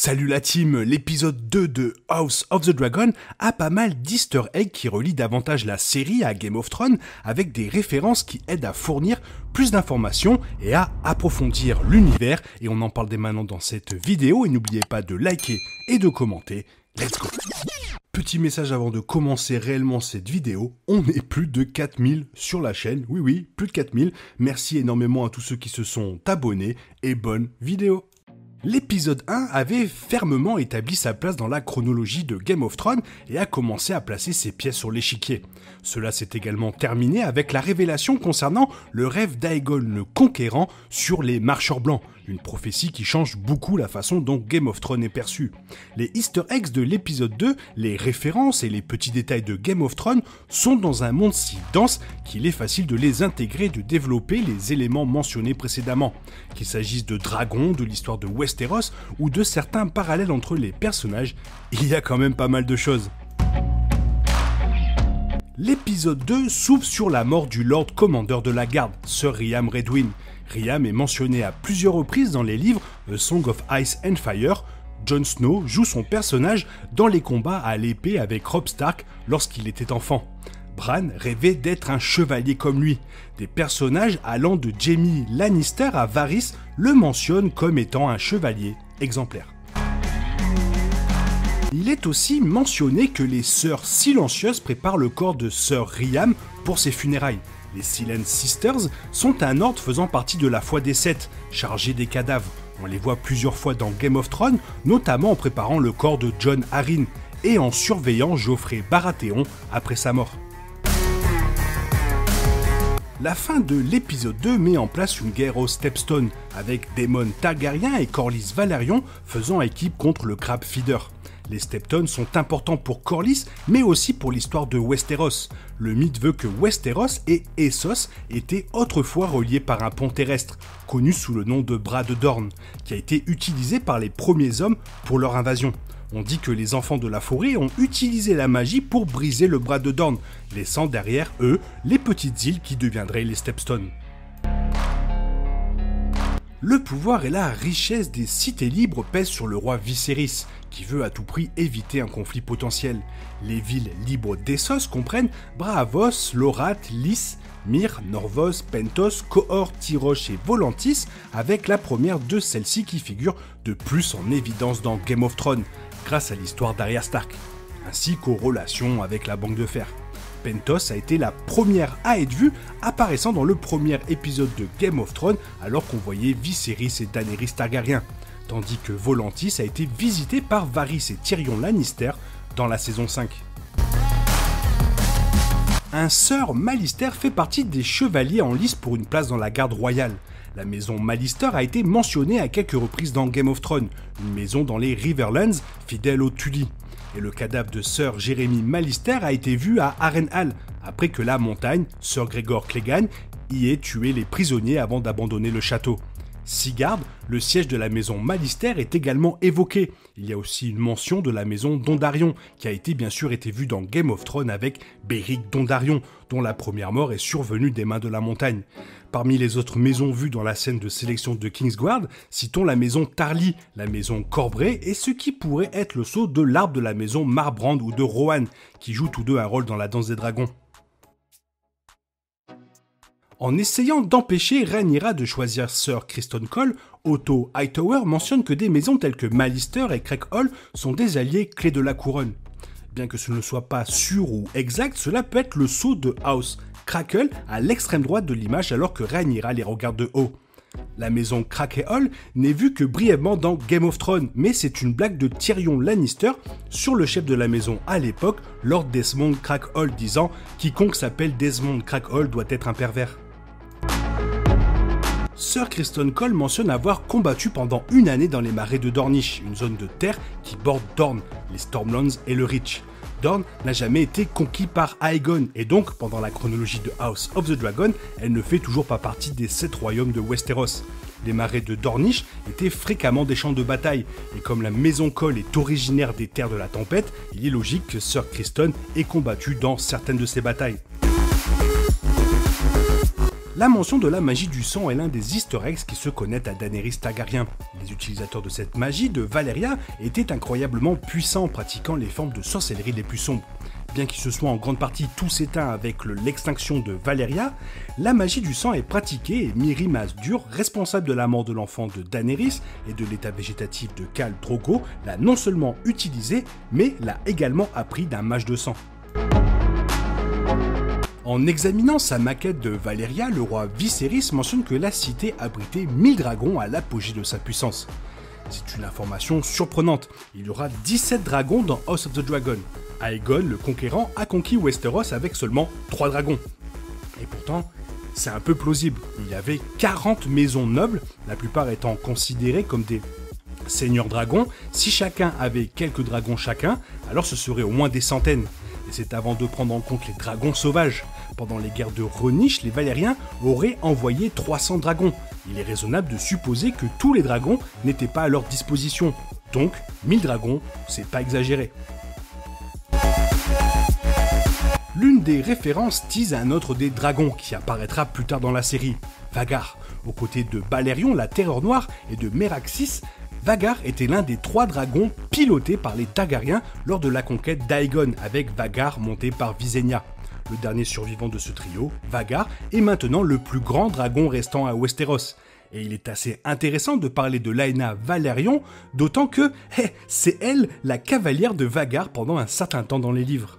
Salut la team, l'épisode 2 de House of the Dragon a pas mal d'easter eggs qui relient davantage la série à Game of Thrones avec des références qui aident à fournir plus d'informations et à approfondir l'univers, et on en parle dès maintenant dans cette vidéo, et n'oubliez pas de liker et de commenter. Let's go! Petit message avant de commencer réellement cette vidéo, on est plus de 4000 sur la chaîne, oui, plus de 4000, merci énormément à tous ceux qui se sont abonnés, et bonne vidéo! L'épisode 1 avait fermement établi sa place dans la chronologie de Game of Thrones et a commencé à placer ses pièces sur l'échiquier. Cela s'est également terminé avec la révélation concernant le rêve d'Aegon le Conquérant sur les marcheurs blancs, une prophétie qui change beaucoup la façon dont Game of Thrones est perçu. Les easter eggs de l'épisode 2, les références et les petits détails de Game of Thrones sont dans un monde si dense qu'il est facile de les intégrer et de développer les éléments mentionnés précédemment, qu'il s'agisse de dragons, de l'histoire de Westeros ou de certains parallèles entre les personnages, il y a quand même pas mal de choses. L'épisode 2 s'ouvre sur la mort du Lord Commander de la Garde, Sir Riam Redwyn. Riam est mentionné à plusieurs reprises dans les livres A Song of Ice and Fire. Jon Snow joue son personnage dans les combats à l'épée avec Robb Stark lorsqu'il était enfant. Bran rêvait d'être un chevalier comme lui. Des personnages allant de Jaime Lannister à Varys le mentionnent comme étant un chevalier exemplaire. Il est aussi mentionné que les Sœurs Silencieuses préparent le corps de Sir Riam pour ses funérailles. Les Silent Sisters sont un ordre faisant partie de la foi des Sept, chargé des cadavres. On les voit plusieurs fois dans Game of Thrones, notamment en préparant le corps de Jon Arryn et en surveillant Joffrey Baratheon après sa mort. La fin de l'épisode 2 met en place une guerre aux Stepstones, avec Daemon Targaryen et Corlys Velaryon faisant équipe contre le Crab Feeder. Les Stepstones sont importants pour Corlys, mais aussi pour l'histoire de Westeros. Le mythe veut que Westeros et Essos étaient autrefois reliés par un pont terrestre, connu sous le nom de Bras de Dorne, qui a été utilisé par les premiers hommes pour leur invasion. On dit que les enfants de la forêt ont utilisé la magie pour briser le Bras de Dorne, laissant derrière eux les petites îles qui deviendraient les Stepstones. Le pouvoir et la richesse des cités libres pèsent sur le roi Viserys, qui veut à tout prix éviter un conflit potentiel. Les villes libres d'Essos comprennent Braavos, Lorath, Lys, Myr, Norvos, Pentos, Qohor, Tyrosh et Volantis, avec la première de celles-ci qui figure de plus en évidence dans Game of Thrones, grâce à l'histoire d'Arya Stark, ainsi qu'aux relations avec la Banque de Fer. Pentos a été la première à être vue, apparaissant dans le premier épisode de Game of Thrones alors qu'on voyait Viserys et Daenerys Targaryen, tandis que Volantis a été visité par Varys et Tyrion Lannister dans la saison 5. Un Sir Mallister fait partie des chevaliers en lice pour une place dans la garde royale. La maison Mallister a été mentionnée à quelques reprises dans Game of Thrones, une maison dans les Riverlands, fidèle aux Tully. Et le cadavre de Sir Jeremy Mallister a été vu à Harrenhal, après que la montagne, Sir Gregor Clegane, y ait tué les prisonniers avant d'abandonner le château. Sigard, le siège de la maison Mallister, est également évoqué. Il y a aussi une mention de la maison Dondarrion, qui a bien sûr été vue dans Game of Thrones avec Beric Dondarrion, dont la première mort est survenue des mains de la montagne. Parmi les autres maisons vues dans la scène de sélection de Kingsguard, citons la maison Tarly, la maison Corbray et ce qui pourrait être le sceau de l'arbre de la maison Marbrand ou de Rohan, qui jouent tous deux un rôle dans la danse des dragons. En essayant d'empêcher Rhaenyra de choisir Sir Criston Cole, Otto Hightower mentionne que des maisons telles que Mallister et Craighall sont des alliés clés de la couronne. Bien que ce ne soit pas sûr ou exact, cela peut être le sceau de House Crackle à l'extrême droite de l'image alors que Rhaenyra les regarde de haut. La maison Craighall n'est vue que brièvement dans Game of Thrones, mais c'est une blague de Tyrion Lannister sur le chef de la maison à l'époque, Lord Desmond Craighall, disant « Quiconque s'appelle Desmond Craighall doit être un pervers ». Sir Criston Cole mentionne avoir combattu pendant une année dans les marais de Dornish, une zone de terre qui borde Dorne, les Stormlands et le Reach. Dorne n'a jamais été conquis par Aegon, et donc, pendant la chronologie de House of the Dragon, elle ne fait toujours pas partie des 7 royaumes de Westeros. Les marais de Dornish étaient fréquemment des champs de bataille, et comme la maison Cole est originaire des terres de la tempête, il est logique que Sir Criston ait combattu dans certaines de ces batailles. La mention de la magie du sang est l'un des easter eggs qui se connectent à Daenerys Targaryen. Les utilisateurs de cette magie de Valyria étaient incroyablement puissants, pratiquant les formes de sorcellerie les plus sombres. Bien qu'ils se soient en grande partie tous éteints avec l'extinction de Valyria, la magie du sang est pratiquée et Mirri Maz Duur, responsable de la mort de l'enfant de Daenerys et de l'état végétatif de Khal Drogo, l'a non seulement utilisée, mais l'a également appris d'un mage de sang. En examinant sa maquette de Valyria, le roi Viserys mentionne que la cité abritait 1000 dragons à l'apogée de sa puissance. C'est une information surprenante, il y aura 17 dragons dans House of the Dragon. Aegon, le conquérant, a conquis Westeros avec seulement 3 dragons. Et pourtant, c'est un peu plausible, il y avait 40 maisons nobles, la plupart étant considérées comme des seigneurs dragons. Si chacun avait quelques dragons chacun, alors ce serait au moins des centaines. Et c'est avant de prendre en compte les dragons sauvages. Pendant les guerres de Rhoynish, les Valériens auraient envoyé 300 dragons. Il est raisonnable de supposer que tous les dragons n'étaient pas à leur disposition. Donc, 1000 dragons, c'est pas exagéré. L'une des références tease un autre des dragons qui apparaîtra plus tard dans la série, Vhagar. Aux côtés de Balerion, la Terreur Noire, et de Meraxis, Vhagar était l'un des 3 dragons pilotés par les Targaryens lors de la conquête d'Aegon, avec Vhagar monté par Visenya. Le dernier survivant de ce trio, Vhagar, est maintenant le plus grand dragon restant à Westeros. Et il est assez intéressant de parler de Laena Velaryon, d'autant que c'est elle la cavalière de Vhagar pendant un certain temps dans les livres.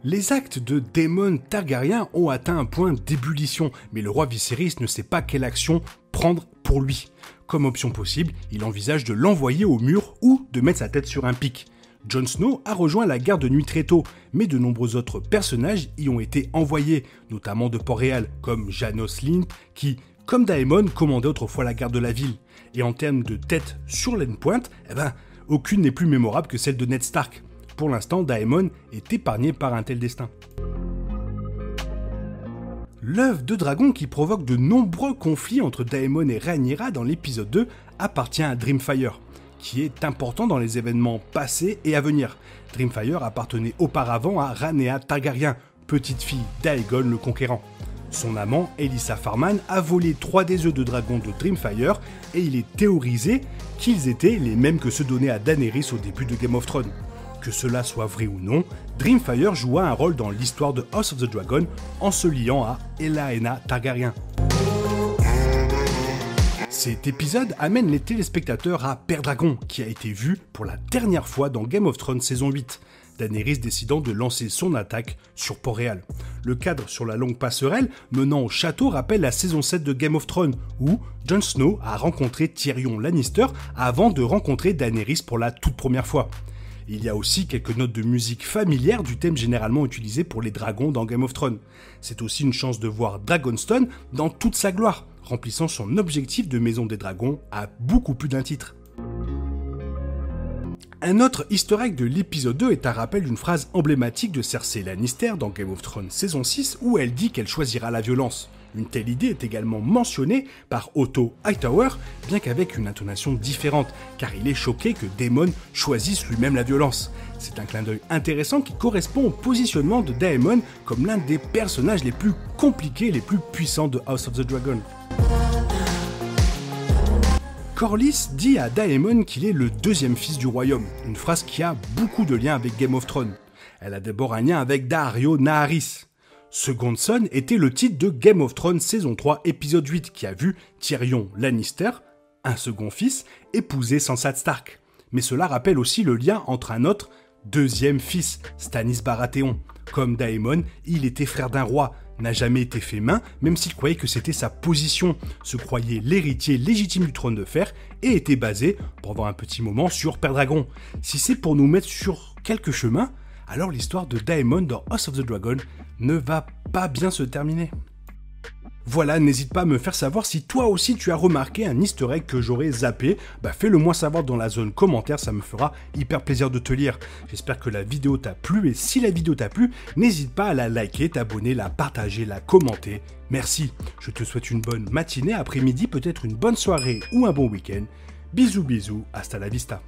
Les actes de Daemon Targaryen ont atteint un point d'ébullition, mais le roi Viserys ne sait pas quelle action prendre pour lui. Comme option possible, il envisage de l'envoyer au mur ou de mettre sa tête sur un pic. Jon Snow a rejoint la garde de nuit très tôt, mais de nombreux autres personnages y ont été envoyés, notamment de Port-Réal, comme Janos Slynt, qui, comme Daemon, commandait autrefois la garde de la ville. Et en termes de tête sur l'aine-pointe, aucune n'est plus mémorable que celle de Ned Stark. Pour l'instant, Daemon est épargné par un tel destin. L'œuf de dragon qui provoque de nombreux conflits entre Daemon et Rhaenyra dans l'épisode 2 appartient à Dreamfire, qui est important dans les événements passés et à venir. Dreamfire appartenait auparavant à Rhaenyra Targaryen, petite fille d'Aegon le Conquérant. Son amant, Elissa Farman, a volé 3 des œufs de dragon de Dreamfire et il est théorisé qu'ils étaient les mêmes que ceux donnés à Daenerys au début de Game of Thrones. Que cela soit vrai ou non, Dreamfire joua un rôle dans l'histoire de House of the Dragon en se liant à Elaena Targaryen. Cet épisode amène les téléspectateurs à Père Dragon, qui a été vu pour la dernière fois dans Game of Thrones saison 8, Daenerys décidant de lancer son attaque sur Port-Réal. Le cadre sur la longue passerelle menant au château rappelle la saison 7 de Game of Thrones, où Jon Snow a rencontré Tyrion Lannister avant de rencontrer Daenerys pour la toute première fois. Il y a aussi quelques notes de musique familières du thème généralement utilisé pour les dragons dans Game of Thrones. C'est aussi une chance de voir Dragonstone dans toute sa gloire, remplissant son objectif de Maison des Dragons à beaucoup plus d'un titre. Un autre easter egg de l'épisode 2 est un rappel d'une phrase emblématique de Cersei Lannister dans Game of Thrones saison 6 où elle dit qu'elle choisira la violence. Une telle idée est également mentionnée par Otto Hightower, bien qu'avec une intonation différente, car il est choqué que Daemon choisisse lui-même la violence. C'est un clin d'œil intéressant qui correspond au positionnement de Daemon comme l'un des personnages les plus compliqués et les plus puissants de House of the Dragon. Corlys dit à Daemon qu'il est le 2e fils du royaume, une phrase qui a beaucoup de liens avec Game of Thrones. Elle a d'abord un lien avec Daario Naharis. Second Son était le titre de Game of Thrones saison 3 épisode 8 qui a vu Tyrion Lannister, un second fils, épouser Sansa Stark. Mais cela rappelle aussi le lien entre un autre 2e fils, Stannis Baratheon. Comme Daemon, il était frère d'un roi, n'a jamais été fait main, même s'il croyait que c'était sa position, se croyait l'héritier légitime du trône de fer et était basé, pendant un petit moment, sur Père Dragon. Si c'est pour nous mettre sur quelques chemins, alors l'histoire de Daemon dans House of the Dragon ne va pas bien se terminer. Voilà, n'hésite pas à me faire savoir si toi aussi tu as remarqué un easter egg que j'aurais zappé, fais-le moi savoir dans la zone commentaire, ça me fera hyper plaisir de te lire. J'espère que la vidéo t'a plu et si la vidéo t'a plu, n'hésite pas à la liker, t'abonner, la partager, la commenter. Merci, je te souhaite une bonne matinée, après-midi, peut-être une bonne soirée ou un bon week-end. Bisous bisous, hasta la vista.